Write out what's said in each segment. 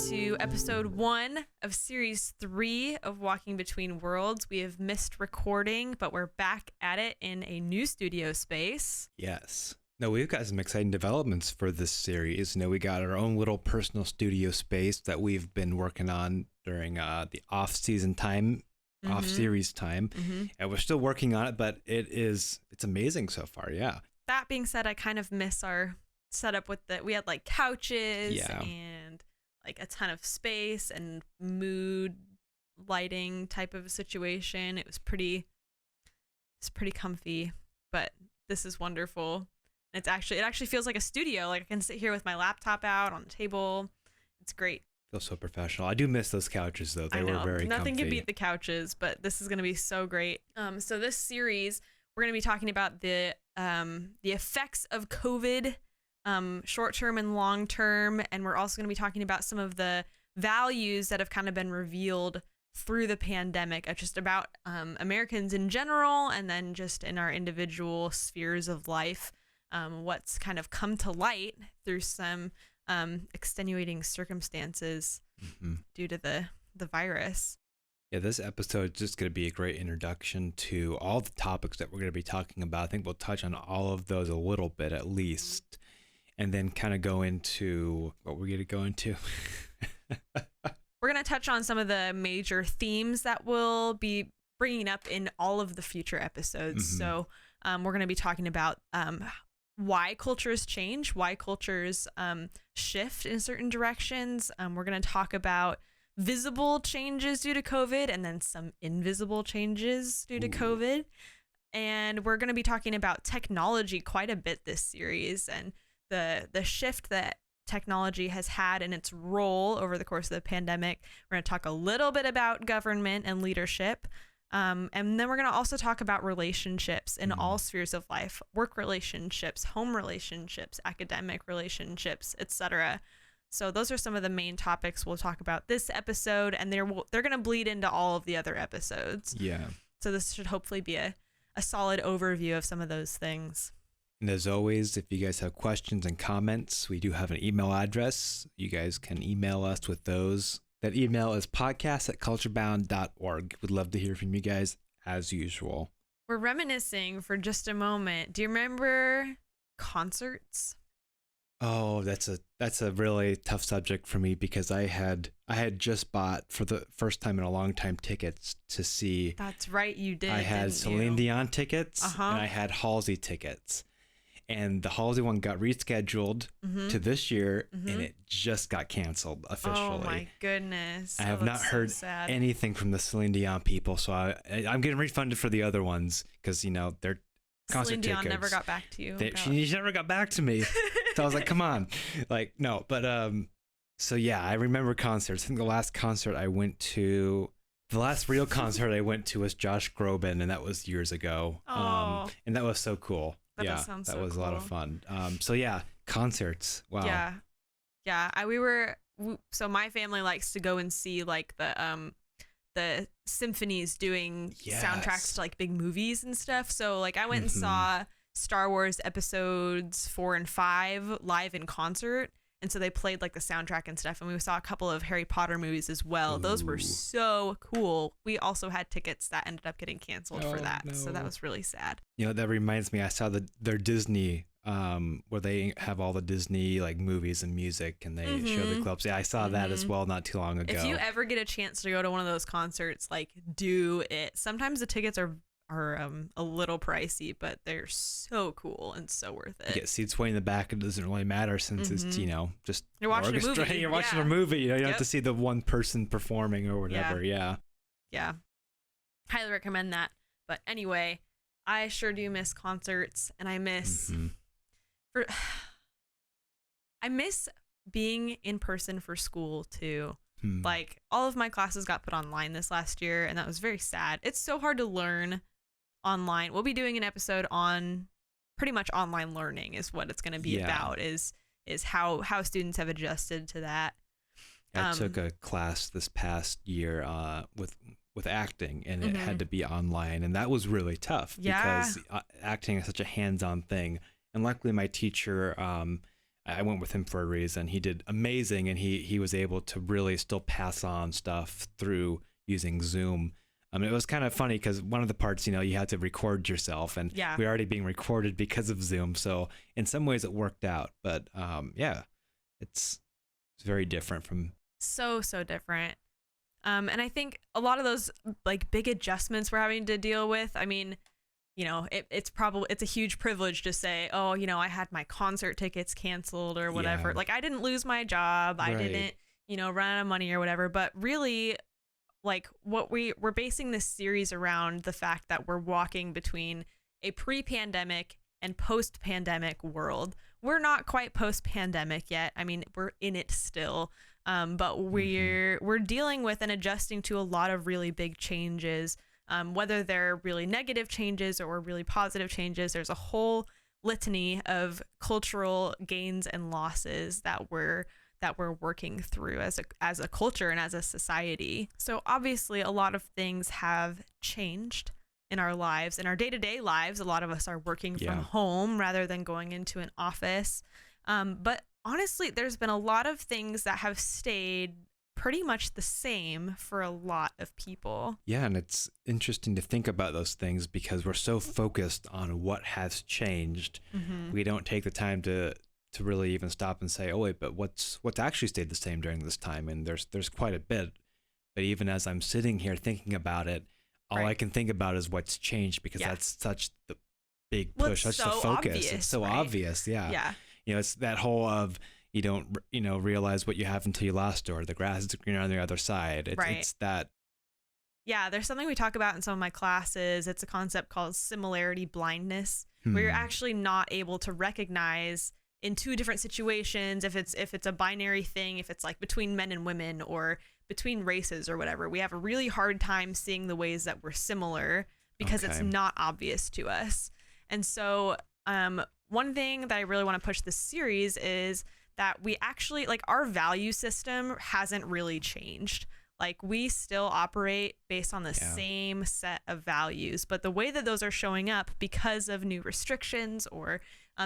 to episode 1 of series 3 of Walking Between Worlds. We have missed recording, but we're back at it in a new studio space. Yes. No, we've got some exciting developments for this series. We got our own little personal studio space that we've been working on during the off-season time, off-series time, and we're still working on it, but it's amazing so far, yeah. That being said, I kind of miss our setup with we had like couches and like a ton of space and mood lighting type of a situation. It's pretty comfy, but this is wonderful. It actually feels like a studio. Like I can sit here with my laptop out on the table. It's great. Feels so professional. I do miss those couches though. They were very Nothing comfy. can beat the couches, but this is going to be so great. So this series, we're going to be talking about the effects of COVID, short-term and long-term, and we're also going to be talking about some of the values that have kind of been revealed through the pandemic, just about Americans in general, and then just in our individual spheres of life, what's kind of come to light through some extenuating circumstances due to the virus. Yeah, this episode is just going to be a great introduction to all the topics that we're going to be talking about. I think we'll touch on all of those a little bit at least, and then kind of go into what we're going to go into. We're going to touch on some of the major themes that we'll be bringing up in all of the future episodes. So we're going to be talking about why cultures change, why cultures shift in certain directions. We're going to talk about visible changes due to COVID and then some invisible changes due to COVID. And we're going to be talking about technology quite a bit this series and the shift that technology has had in its role over the course of the pandemic. We're going to talk a little bit about government and leadership. And then we're going to also talk about relationships in all spheres of life, work relationships, home relationships, academic relationships, etc. So those are some of the main topics we'll talk about this episode, and they're going to bleed into all of the other episodes. Yeah. So this should hopefully be a solid overview of some of those things. And as always, if you guys have questions and comments, we do have an email address. You guys can email us with those. That email is podcast@culturebound.org. We'd love to hear from you guys as usual. We're reminiscing for just a moment. Do you remember concerts? Oh, that's a really tough subject for me because I had just bought for the first time in a long time tickets to see. That's right, you did. I had Celine Dion tickets and I had Halsey tickets. And the Halsey one got rescheduled to this year, and it just got canceled officially. Oh my goodness! I have not heard anything from the Celine Dion people, so I'm getting refunded for the other ones because they're concert Celine Dion tickets. never got back to you. She never got back to me, so I was like, "Come on, no." But so yeah, I remember concerts. I think the last real concert I went to was Josh Groban, and that was years ago. And that was so cool. That was a lot of fun. So yeah, concerts. Wow. Yeah. So my family likes to go and see like the symphonies doing soundtracks to like big movies and stuff. So like I went and saw Star Wars episodes 4 and 5 live in concert. And so they played like the soundtrack and stuff. And we saw a couple of Harry Potter movies as well. Ooh. Those were so cool. We also had tickets that ended up getting canceled for that. No. So that was really sad. That reminds me, I saw their Disney, where they have all the Disney like movies and music and they show the clips. Yeah, I saw that as well not too long ago. If you ever get a chance to go to one of those concerts, like do it. Sometimes the tickets are a little pricey, but they're so cool and so worth it. You get seats way in the back. It doesn't really matter since it's just you're watching a movie. You're watching a movie. You don't have to see the one person performing or whatever. Yeah. Highly recommend that. But anyway, I sure do miss concerts, and I miss I miss being in person for school too. Like all of my classes got put online this last year, and that was very sad. It's so hard to learn online. We'll be doing an episode on pretty much online learning is what it's going to be about, is how students have adjusted to that. I took a class this past year with acting, and it had to be online, and that was really tough because acting is such a hands-on thing. And luckily my teacher, I went with him for a reason. He did amazing, and he was able to really still pass on stuff through using Zoom. It was kind of funny because one of the parts, you had to record yourself, and we're already being recorded because of Zoom. So in some ways it worked out, but it's very different from. So different. And I think a lot of those like big adjustments we're having to deal with, I mean, it's a huge privilege to say, oh, I had my concert tickets canceled or whatever. Like I didn't lose my job. I didn't, run out of money or whatever. But really, like what we're basing this series around the fact that we're walking between a pre-pandemic and post-pandemic world. We're not quite post-pandemic yet. I mean, we're in it still. But we're dealing with and adjusting to a lot of really big changes. Whether they're really negative changes or really positive changes, there's a whole litany of cultural gains and losses that we're working through as a culture and as a society. So obviously a lot of things have changed in our lives, in our day-to-day lives. A lot of us are working from home rather than going into an office. But honestly, there's been a lot of things that have stayed pretty much the same for a lot of people. Yeah, and it's interesting to think about those things because we're so focused on what has changed. We don't take the time to really even stop and say, oh wait, but what's actually stayed the same during this time? And there's quite a bit. But even as I'm sitting here thinking about it, all I can think about is what's changed because that's such the big push, such the focus. Obvious, it's so obvious. Yeah. It's that whole of you don't realize what you have until you lost, or the grass is greener on the other side. It's that. Yeah, there's something we talk about in some of my classes. It's a concept called similarity blindness, where you're actually not able to recognize in two different situations if it's a binary thing, if it's like between men and women or between races or whatever. We have a really hard time seeing the ways that we're similar because it's not obvious to us. And so one thing that I really want to push this series is that we actually, like, our value system hasn't really changed. Like, we still operate based on the same set of values, but the way that those are showing up because of new restrictions or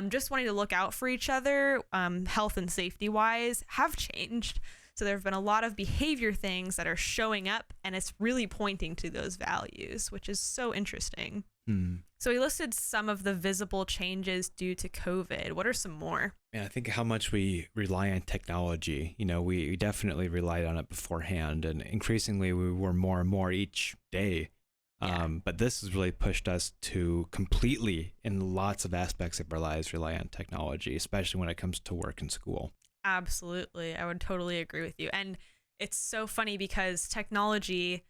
just wanting to look out for each other, health and safety wise, have changed. So there have been a lot of behavior things that are showing up, and it's really pointing to those values, which is so interesting. So we listed some of the visible changes due to COVID. What are some more? Yeah, I think how much we rely on technology. We definitely relied on it beforehand, and increasingly we were more and more each day. But this has really pushed us to completely, in lots of aspects of our lives, rely on technology, especially when it comes to work and school. Absolutely. I would totally agree with you. And it's so funny because technology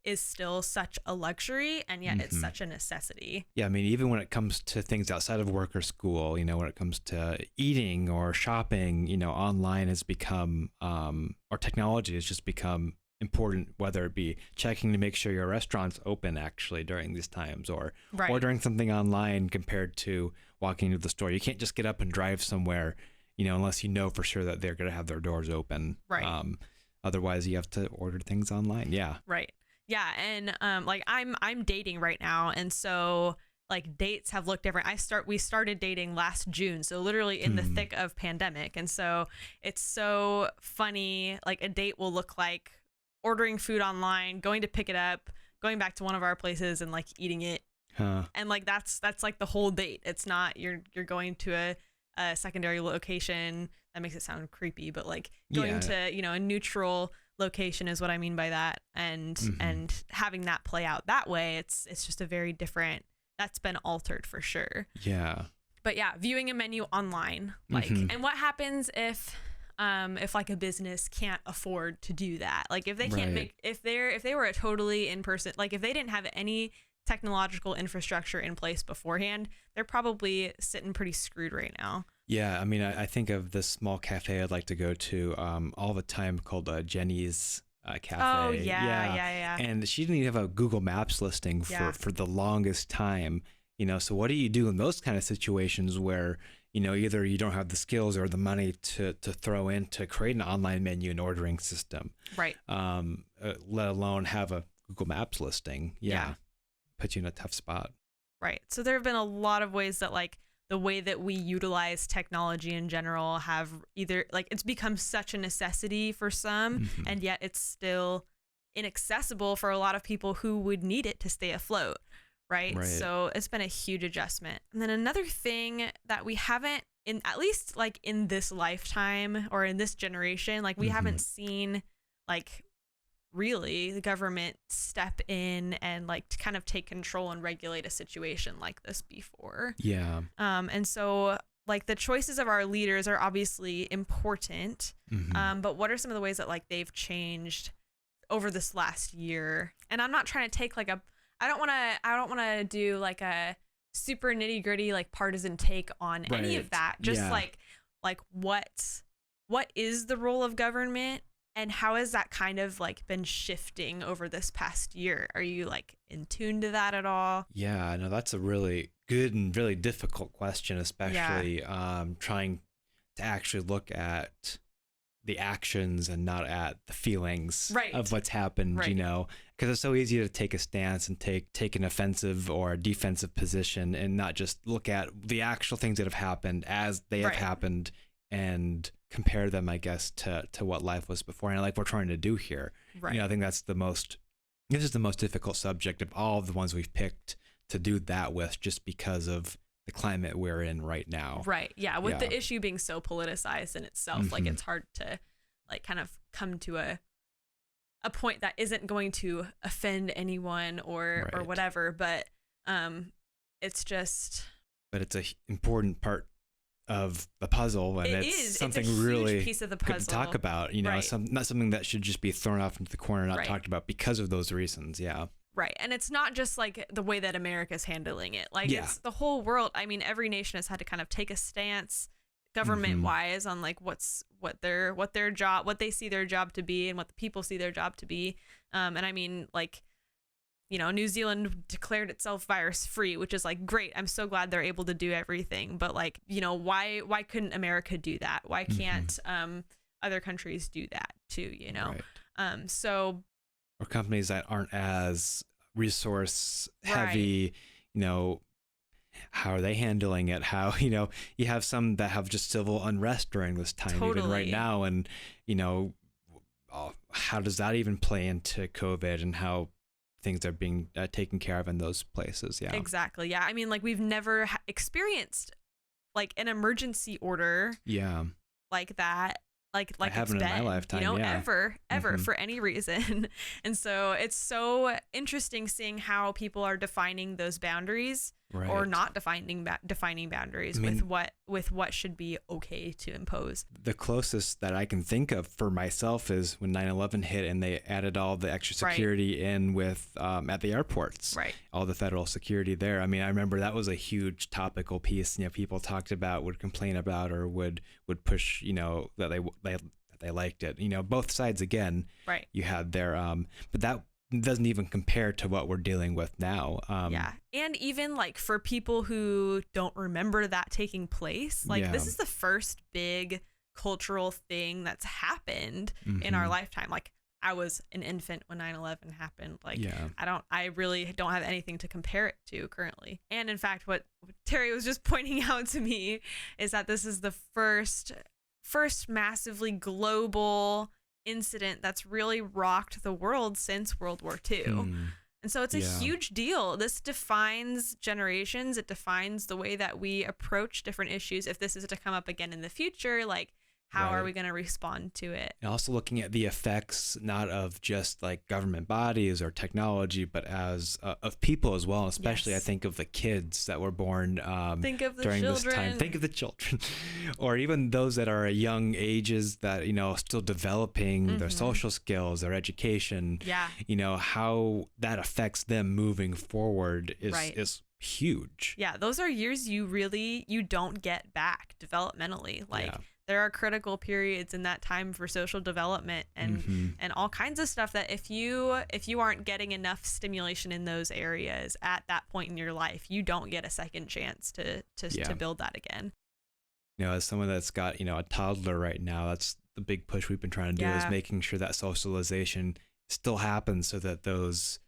is still such a luxury, and yet it's such a necessity. Yeah, I mean, even when it comes to things outside of work or school, when it comes to eating or shopping, online has become, or technology has just become important, whether it be checking to make sure your restaurant's open actually during these times, or ordering something online compared to walking into the store. You can't just get up and drive somewhere, unless you know for sure that they're going to have their doors open. Otherwise, you have to order things online. Yeah. Right. Yeah, and like I'm dating right now, and so like dates have looked different. We started dating last June, so literally in the thick of pandemic, and so it's so funny. Like a date will look like ordering food online, going to pick it up, going back to one of our places, and like eating it, and like that's like the whole date. It's not you're going to a secondary location. That makes it sound creepy, but like going to a neutral location is what I mean by that, and having that play out that way, it's just a very different. That's been altered for sure. Yeah. But yeah, viewing a menu online, like, and what happens if like a business can't afford to do that? Like if they can't make, if they were a totally in person, like if they didn't have any technological infrastructure in place beforehand, they're probably sitting pretty screwed right now. Yeah, I mean, I think of this small cafe I'd like to go to all the time called Jenny's Cafe. Oh, yeah. And she didn't even have a Google Maps listing for the longest time. So what do you do in those kind of situations where, either you don't have the skills or the money to throw in to create an online menu and ordering system? Right. Let alone have a Google Maps listing. Yeah. Put you in a tough spot. Right. So there have been a lot of ways that like the way that we utilize technology in general have either like it's become such a necessity for some, and yet it's still inaccessible for a lot of people who would need it to stay afloat. Right. So it's been a huge adjustment. And then another thing that we haven't at least like in this lifetime or in this generation, like we haven't seen like really the government step in and like to kind of take control and regulate a situation like this before. Yeah. And so like the choices of our leaders are obviously important. But what are some of the ways that like they've changed over this last year? And I'm not trying to take like I don't want to do like a super nitty gritty like partisan take on any of that. Just like what is the role of government and how has that kind of like been shifting over this past year? Are you like in tune to that at all? Yeah, no, that's a really good and really difficult question, especially trying to actually look at the actions and not at the feelings of what's happened, you know, because it's so easy to take a stance and take an offensive or a defensive position and not just look at the actual things that have happened as they have happened and compare them, I guess, to what life was before. And like we're trying to do here, you know, I think this is the most difficult subject of all of the ones we've picked to do that with, just because of the climate we're in right now. Right. Yeah. With the issue being so politicized in itself, like it's hard to like kind of come to a point that isn't going to offend anyone or whatever. But it's just. But it's a important part of the puzzle, and it's something it's a huge really piece of the puzzle. Good to talk about. You know, not something that should just be thrown off into the corner, not talked about because of those reasons. Yeah. Right. And it's not just like the way that America's handling it. Like it's the whole world. I mean, every nation has had to kind of take a stance government wise on like what they see their job to be and what the people see their job to be. And I mean, like, you know, New Zealand declared itself virus free, which is like great. I'm so glad they're able to do everything. But like, you know, why couldn't America do that? Why can't other countries do that too, you know? So or companies that aren't as resource heavy, you know, how are they handling it? How, you know, you have some that have just civil unrest during this time, even right now. And, you know, how does that even play into COVID and how things are being taken care of in those places? Yeah, exactly. Yeah. I mean, like we've never experienced like an emergency order. Yeah. Like that. Like I haven't in my lifetime, you know, ever for any reason. And so it's so interesting seeing how people are defining those boundaries or not defining boundaries with what should be okay to impose. The closest that I can think of for myself is when 9/11 hit and they added all the extra security in with at the airports, all the federal security there. I mean, I remember that was a huge topical piece. You know, people talked about, would complain about, or would push, you know, that they liked it. You know, both sides again. Right. You had their but that doesn't even compare to what we're dealing with now. Yeah. And even like for people who don't remember that taking place, like this is the first big cultural thing that's happened in our lifetime. Like I was an infant when 9/11 happened. Like I really don't have anything to compare it to currently. And in fact, what Terry was just pointing out to me is that this is the first massively global incident that's really rocked the world since World War II. And so it's a huge deal. This defines generations. It defines the way that we approach different issues. If this is to come up again in the future, like how are we going to respond to it? And also looking at the effects, not of just like government bodies or technology, but as of people as well. Especially I think of the kids that were born during this time. Think of the children or even those that are at young ages that, you know, still developing their social skills, their education, you know, how that affects them moving forward is huge. Yeah. Those are years you don't get back developmentally. Like there are critical periods in that time for social development and all kinds of stuff that if you aren't getting enough stimulation in those areas at that point in your life, you don't get a second chance to build that again. You know, as someone that's got, you know, a toddler right now, that's the big push we've been trying to do is making sure that socialization still happens so that those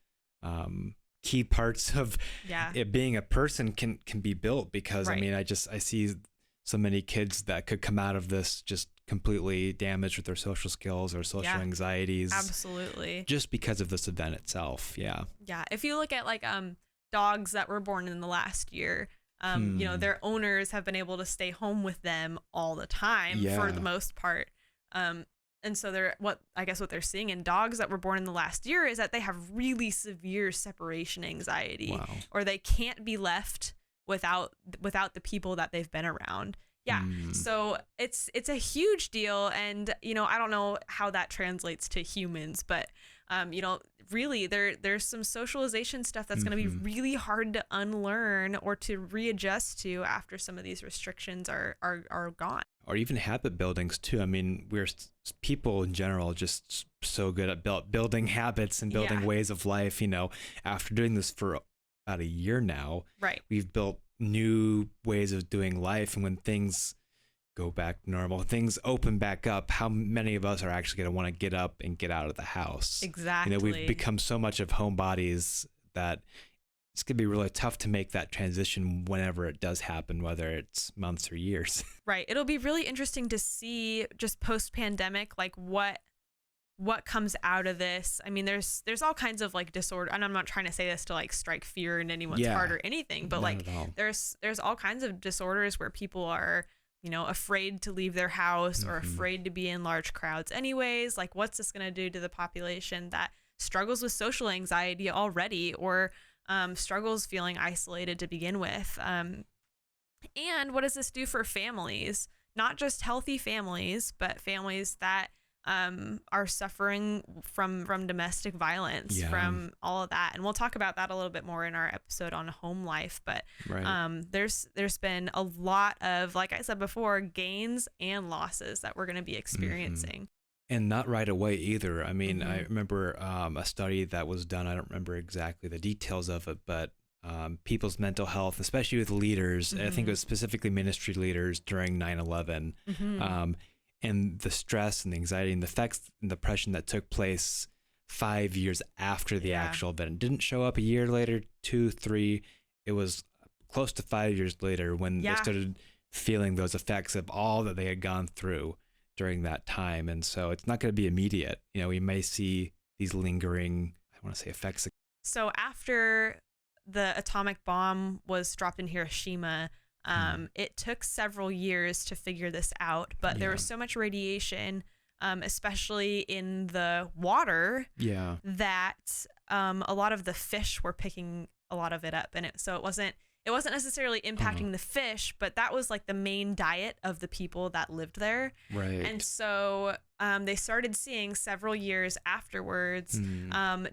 key parts of Yeah. it being a person can be built, because Right. I mean, I see so many kids that could come out of this just completely damaged with their social skills or social Yeah. anxieties, Absolutely. just because of this event itself. Yeah. Yeah. If you look at like dogs that were born in the last year, you know, their owners have been able to stay home with them all the time for the Yeah. most part. And so what they're seeing in dogs that were born in the last year is that they have really severe separation anxiety, Wow. or they can't be left without the people that they've been around. Yeah. So it's a huge deal. And, you know, I don't know how that translates to humans, but, you know, really there's some socialization stuff that's going to be really hard to unlearn or to readjust to after some of these restrictions are gone. Or even habit buildings too. I mean, people in general just so good at building habits and building ways of life. You know, after doing this for about a year now, right, we've built new ways of doing life. And when things go back to normal, things open back up, how many of us are actually going to want to get up and get out of the house? Exactly. You know, we've become so much of homebodies that it's going to be really tough to make that transition whenever it does happen, whether it's months or years. Right. It'll be really interesting to see just post-pandemic, like what comes out of this. I mean, there's all kinds of like disorder, and I'm not trying to say this to like strike fear in anyone's heart or anything, but like there's all kinds of disorders where people are, you know, afraid to leave their house or afraid to be in large crowds anyways. Like, what's this going to do to the population that struggles with social anxiety already, or struggles feeling isolated to begin with? And what does this do for families? Not just healthy families, but families that are suffering from domestic violence, from all of that. And we'll talk about that a little bit more in our episode on home life. But there's been a lot of, like I said before, gains and losses that we're going to be experiencing. And not right away either. I mean, I remember a study that was done. I don't remember exactly the details of it, but people's mental health, especially with leaders, I think it was specifically ministry leaders during 9/11, and the stress and the anxiety and the effects and depression that took place 5 years after the actual event. It didn't show up a year later, 2, 3. It was close to 5 years later when they started feeling those effects of all that they had gone through during that time. And so it's not going to be immediate. You know, we may see these lingering, I want to say, effects. So after the atomic bomb was dropped in Hiroshima, it took several years to figure this out, but there was so much radiation, especially in the water, that a lot of the fish were picking a lot of it up, and so it wasn't necessarily impacting the fish, but that was like the main diet of the people that lived there. Right. And so they started seeing several years afterwards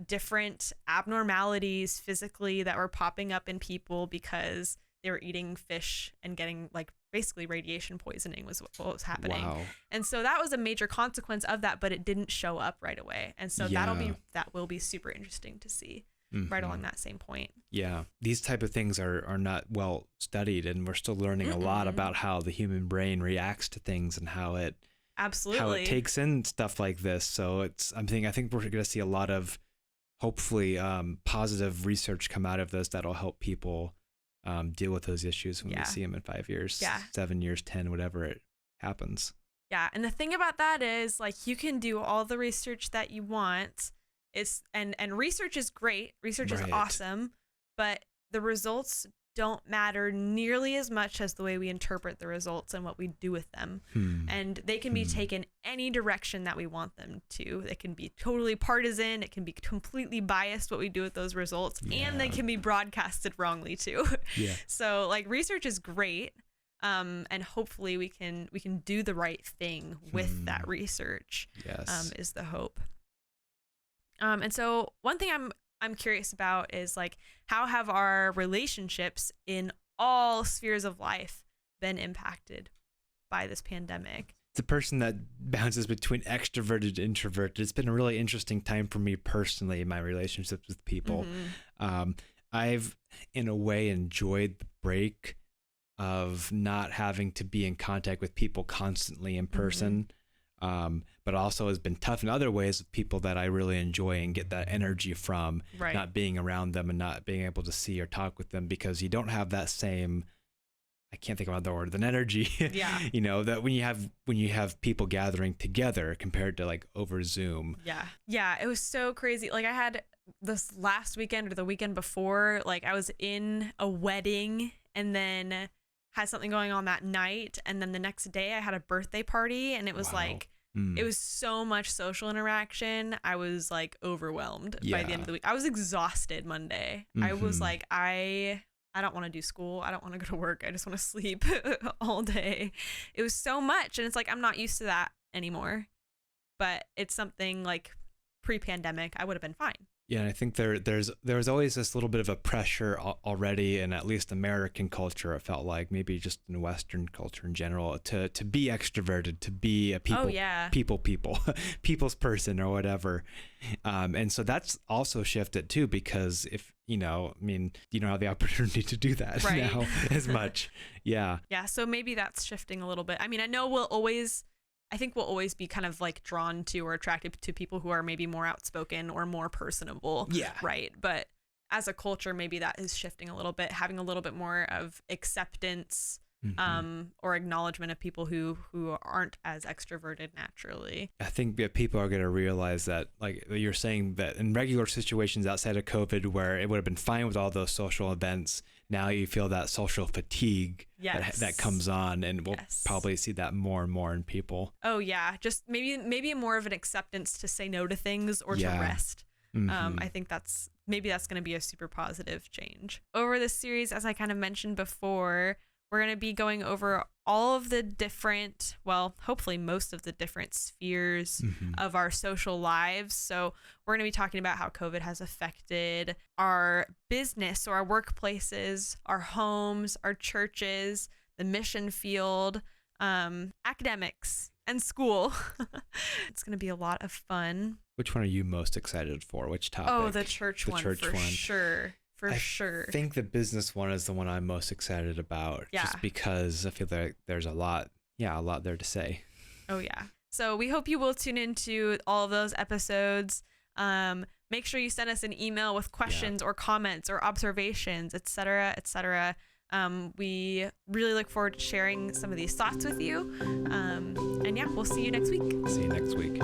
different abnormalities physically that were popping up in people because they were eating fish and getting like basically radiation poisoning was what was happening. Wow. And so that was a major consequence of that, but it didn't show up right away. And so that will be super interesting to see. Right along that same point. Yeah. These type of things are not well studied, and we're still learning a lot about how the human brain reacts to things and how it takes in stuff like this. So I think we're going to see a lot of hopefully positive research come out of this that'll help people deal with those issues when we see them in 5 years, 7 years, 10, whatever it happens. Yeah. And the thing about that is, like, you can do all the research that you want. And research is great. Research is awesome, but the results don't matter nearly as much as the way we interpret the results and what we do with them. And they can be taken any direction that we want them to. It can be totally partisan. It can be completely biased what we do with those results, and they can be broadcasted wrongly too. So like, research is great. And hopefully we can do the right thing with that research. Is the hope. And so one thing I'm curious about is, like, how have our relationships in all spheres of life been impacted by this pandemic? The person that bounces between extroverted and introverted. It's been a really interesting time for me personally in my relationships with people. I've in a way enjoyed the break of not having to be in contact with people constantly in person. but also has been tough in other ways with people that I really enjoy and get that energy from, Right. not being around them and not being able to see or talk with them, because you don't have that same, I can't think of another word than energy. Yeah. You know, that when you have people gathering together compared to like over Zoom. Yeah. Yeah. It was so crazy. Like I had this last weekend or the weekend before, like I was in a wedding and then had something going on that night. And then the next day I had a birthday party, and it was Wow. like, it was so much social interaction. I was like overwhelmed by the end of the week. I was exhausted Monday. I was like, I don't want to do school. I don't want to go to work. I just want to sleep all day. It was so much. And it's like, I'm not used to that anymore. But it's something like pre-pandemic, I would have been fine. Yeah, and I think there's always this little bit of a pressure already in at least American culture. It felt like, maybe just in Western culture in general, to be extroverted, to be a people's person or whatever. And so that's also shifted too, because if, you know, I mean, you don't have the opportunity to do that now as much. Yeah. Yeah. So maybe that's shifting a little bit. I mean, I know I think we'll always be kind of like drawn to or attracted to people who are maybe more outspoken or more personable. Yeah. Right. But as a culture, maybe that is shifting a little bit, having a little bit more of acceptance, or acknowledgement of people who aren't as extroverted naturally. I think that people are going to realize that, like you're saying, that in regular situations outside of COVID, where it would have been fine with all those social events, now you feel that social fatigue that comes on, and we'll probably see that more and more in people. Oh yeah, just maybe more of an acceptance to say no to things or to rest. I think that's going to be a super positive change. Over this series, as I kind of mentioned before, we're going to be going over all of the different, well, hopefully most of the different spheres of our social lives. So we're going to be talking about how COVID has affected our business or our workplaces, our homes, our churches, the mission field, academics, and school. It's going to be a lot of fun. Which one are you most excited for? Which topic? Oh, the church one, for sure. I think the business one is the one I'm most excited about, just because I feel like there's a lot there to say. Oh yeah. So we hope you will tune into all of those episodes. Make sure you send us an email with questions or comments or observations, etc., etc. We really look forward to sharing some of these thoughts with you. And yeah, we'll see you next week. See you next week.